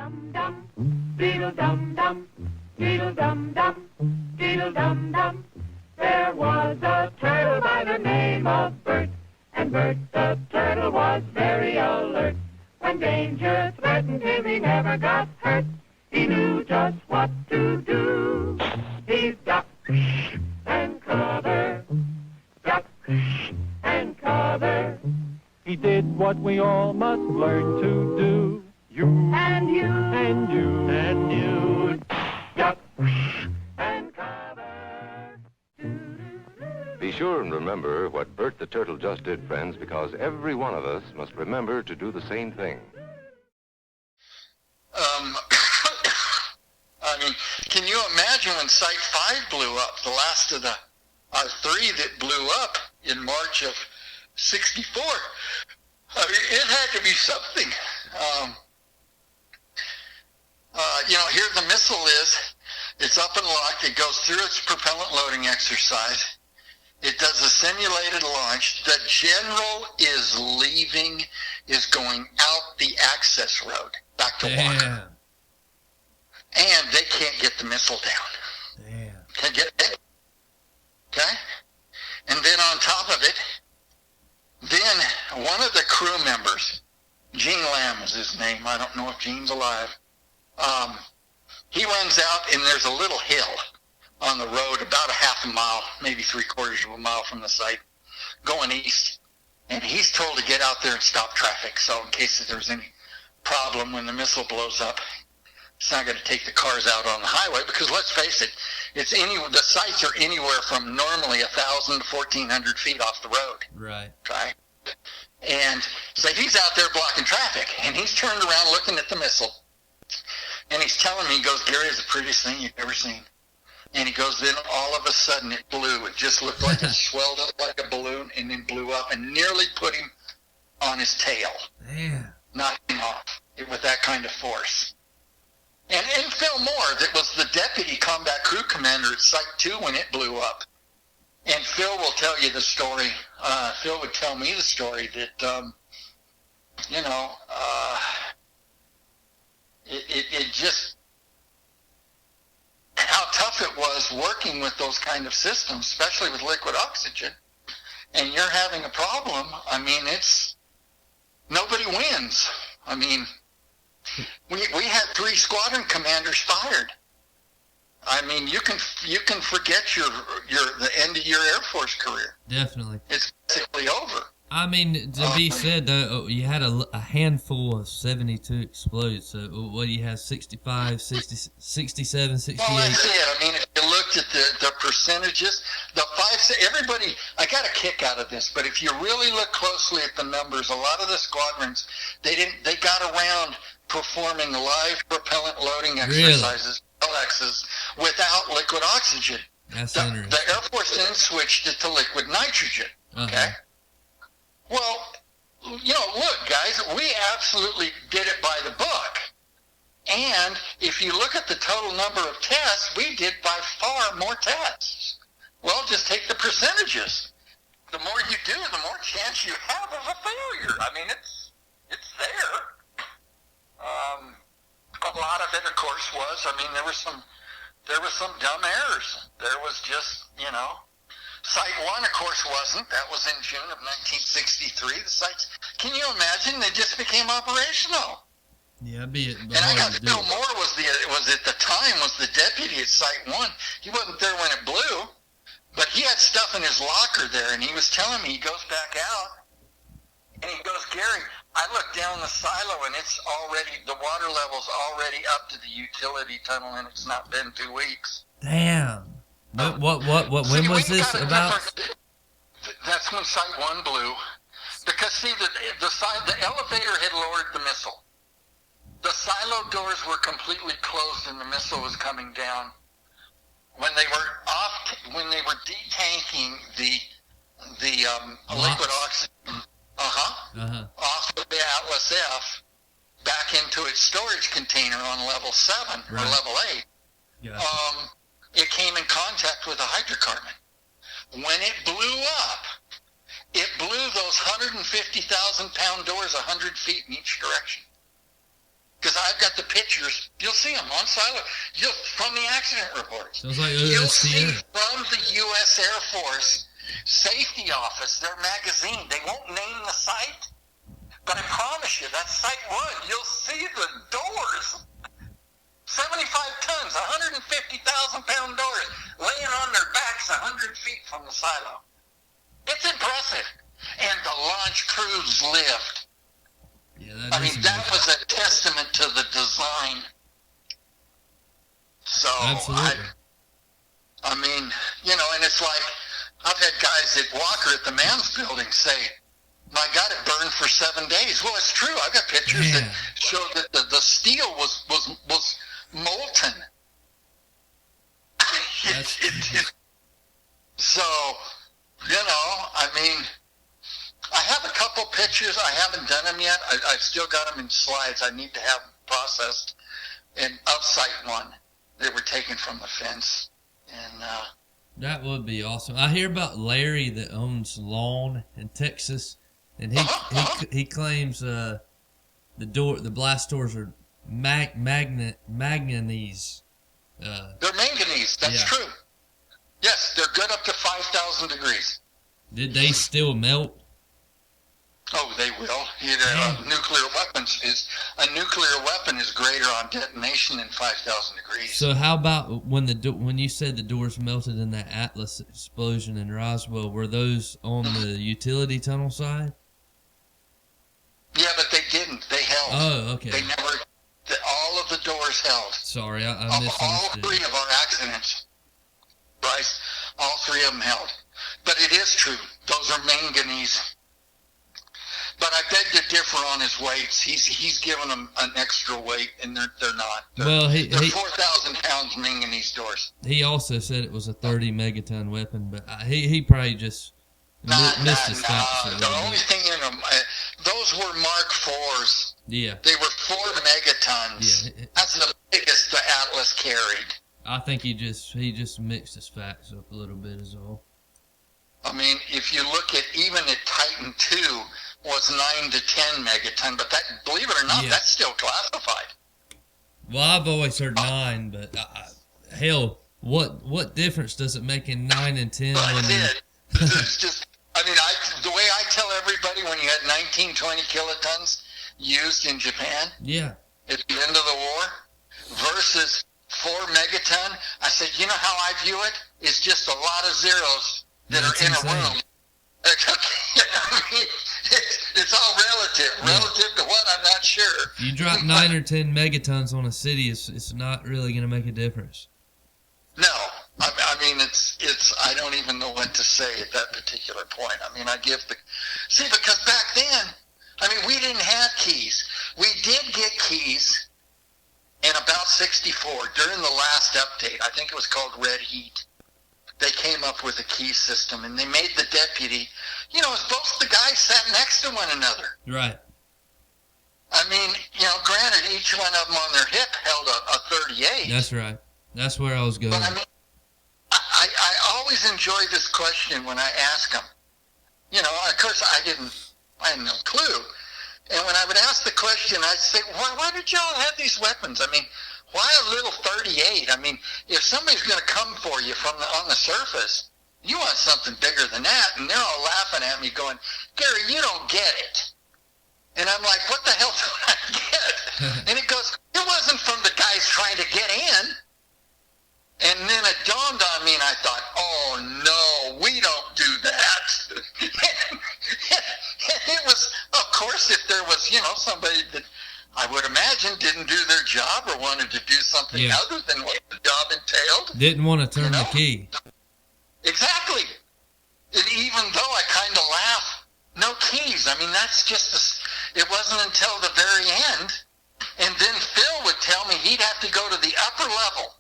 Dum-dum, beetle-dum-dum, beetle-dum-dum, beetle-dum-dum. There was a turtle by the name of Bert, and Bert the turtle was very alert. When danger threatened him, he never got hurt. He knew just what to do. He ducked and covered, ducked and covered. He did what we all must learn to do. You and you and you and you, duck and cover. Be sure and remember what Bert the Turtle just did, friends, because every one of us must remember to do the same thing. I mean, can you imagine when Site 5 blew up, the last of the three that blew up in March of '64? I mean, it had to be something. Here the missile is. It's up and locked. It goes through its propellant loading exercise. It does a simulated launch. The general is leaving, is going out the access road back to Walker. And they can't get the missile down. Damn. Can't get it. Okay? And then on top of it, then one of the crew members, Gene Lamb is his name. I don't know if Gene's alive. He runs out, and there's a little hill on the road about a half a mile, maybe 3/4 of a mile from the site, going east. And he's told to get out there and stop traffic. So in case there's any problem when the missile blows up, it's not going to take the cars out on the highway, because let's face it, the sites are anywhere from normally 1,000 to 1,400 feet off the road. Right. Right. And so he's out there blocking traffic, and he's turned around looking at the missile. And he's telling me, he goes, Gary, it's the prettiest thing you've ever seen. And he goes, then all of a sudden it blew. It just looked like it swelled up like a balloon and then blew up and nearly put him on his tail. Damn. Knocked him off with that kind of force. And Phil Moore, that was the deputy combat crew commander at Site 2 when it blew up. And Phil will tell you the story. Phil would tell me the story that, it just, how tough it was working with those kind of systems, especially with liquid oxygen. And you're having a problem. I mean, nobody wins. I mean, we had 3 squadron commanders fired. I mean, you can forget the end of your Air Force career. Definitely. It's basically over. I mean, to be said, though, you had a handful of 72 explode. So what do you have, 65, 60, 67, 68? Well, that's it. I mean, if you looked at the percentages, everybody, I got a kick out of this, but if you really look closely at the numbers, a lot of the squadrons, they got around performing live propellant loading exercises, LXs, without liquid oxygen. That's interesting. The Air Force then switched it to liquid nitrogen. Okay? Well, look, guys, we absolutely did it by the book. And if you look at the total number of tests, we did by far more tests. Well, just take the percentages. The more you do, the more chance you have of a failure. I mean, it's there. A lot of it, of course, there were some dumb errors. There was just, Site 1, of course, wasn't. That was in June of 1963. The sites, can you imagine? They just became operational. Yeah, be it. And I got Phil Moore was at the time the deputy at Site 1. He wasn't there when it blew, but he had stuff in his locker there, and he was telling me, he goes back out, and he goes, Gary, I look down the silo, and the water level's already up to the utility tunnel, and it's not been 2 weeks. Damn. What when was this about? That's when Site 1 blew. Because, see, the elevator had lowered the missile. The silo doors were completely closed and the missile was coming down. When they were detanking the liquid oxygen off of the Atlas F back into its storage container on level 7 or level 8, it came in contact with a hydrocarbon. When it blew up, it blew those 150,000-pound doors 100 feet in each direction. because I've got the pictures. You'll see them on Silo. From the accident reports. Sounds like You'll see OSTN. from the U.S. Air Force Safety Office, their magazine. They won't name the site, but I promise you, that's Site 1. You'll see the doors. 75 tons, 150,000-pound doors laying on their backs 100 feet from the silo. It's impressive. And the launch crews lived. Yeah, that was a testament to the design. So, Absolutely. and it's like, I've had guys at Walker at the Mans building say, my God, it burned for 7 days. Well, it's true. I've got pictures that show that the steel was molten. So, I have a couple pictures. I haven't done them yet. I've still got them in slides. I need to have them processed. And of Site 1, they were taken from the fence. And that would be awesome. I hear about Larry that owns lawn in Texas, and he claims the blast doors are manganese. They're manganese. That's true. Yes, they're good up to 5,000 degrees. Did they still melt? Oh, they will. A nuclear weapon is greater on detonation than 5,000 degrees. So how about when you said the doors melted in that Atlas explosion in Roswell? Were those on the utility tunnel side? Yeah, but they didn't. They held. Oh, okay. They never. All of the doors held. Sorry, I All misunderstood. 3 of our accidents, Bryce, all 3 of them held. But it is true. Those are manganese. But I beg to differ on his weights. He's given them an extra weight, and they're not. They're 4,000 pounds manganese doors. He also said it was a 30 megaton weapon, but he probably just missed his facts. The only thing in them, those were Mark IVs. Yeah. They were 4 megatons. Yeah. That's the biggest the Atlas carried. I think he just mixed his facts up a little bit is all. If you look at even at Titan II was 9 to 10 megaton, but that, believe it or not, that's still classified. Well, I've always heard 9, but hell, what difference does it make in 9 and 10? It's just, the way I tell everybody, when you had 19, 20 kilotons used in Japan, at the end of the war, versus 4 megaton, I said, you know how I view it? It's just a lot of zeros that are in a room. It's all relative to what, I'm not sure. You drop 9 or 10 megatons on a city, it's not really going to make a difference. No, it's I don't even know what to say at that particular point. Because back then, we didn't have keys. We did get keys in about 64 during the last update. I think it was called Red Heat. They came up with a key system, and they made the deputy, both the guys sat next to one another. Right. Granted, each one of them on their hip held a 38. That's right. That's where I was going. But I always enjoy this question when I ask them. Of course, I had no clue. And when I would ask the question, I'd say, why did y'all have these weapons? Why a little 38? If somebody's going to come for you on the surface, you want something bigger than that. And they're all laughing at me going, Gary, you don't get it. And I'm like, what the hell do I get? And it goes, it wasn't from the guys trying to get in. And then it dawned on me, and I thought, oh, no, we don't do that. And it was, of course, if there was, somebody that I would imagine didn't do their job or wanted to do something other than what the job entailed. Didn't want to turn the key. Exactly. And even though I kind of laugh, no keys. That's just, it wasn't until the very end. And then Phil would tell me he'd have to go to the upper level.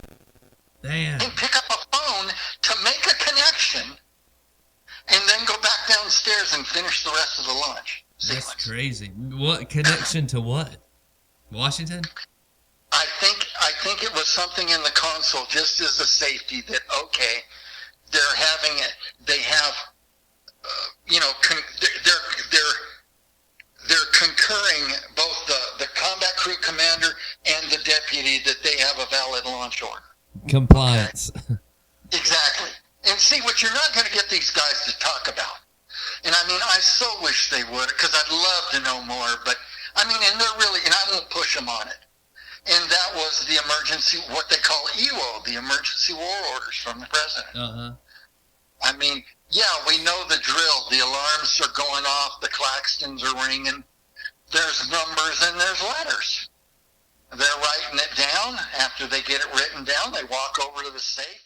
Damn. And pick up a phone to make a connection and then go back downstairs and finish the rest of the lunch. That's crazy. What connection to what? Washington? I think it was something in the console just as a safety that, okay, they're having it. They have, they're concurring both the combat crew commander and the deputy that they have a valid launch order. Compliance. Exactly. And see, what you're not going to get these guys to talk about. And I mean, I so wish they would, because I'd love to know more. But I mean, and they're really, and I won't push them on it. And that was the emergency, what they call EWO, the emergency war orders from the president. Uh-huh. I mean, yeah, we know the drill. The alarms are going off. The claxons are ringing. There's numbers and there's letters. They're writing it down. After they get it written down, they walk over to the safe.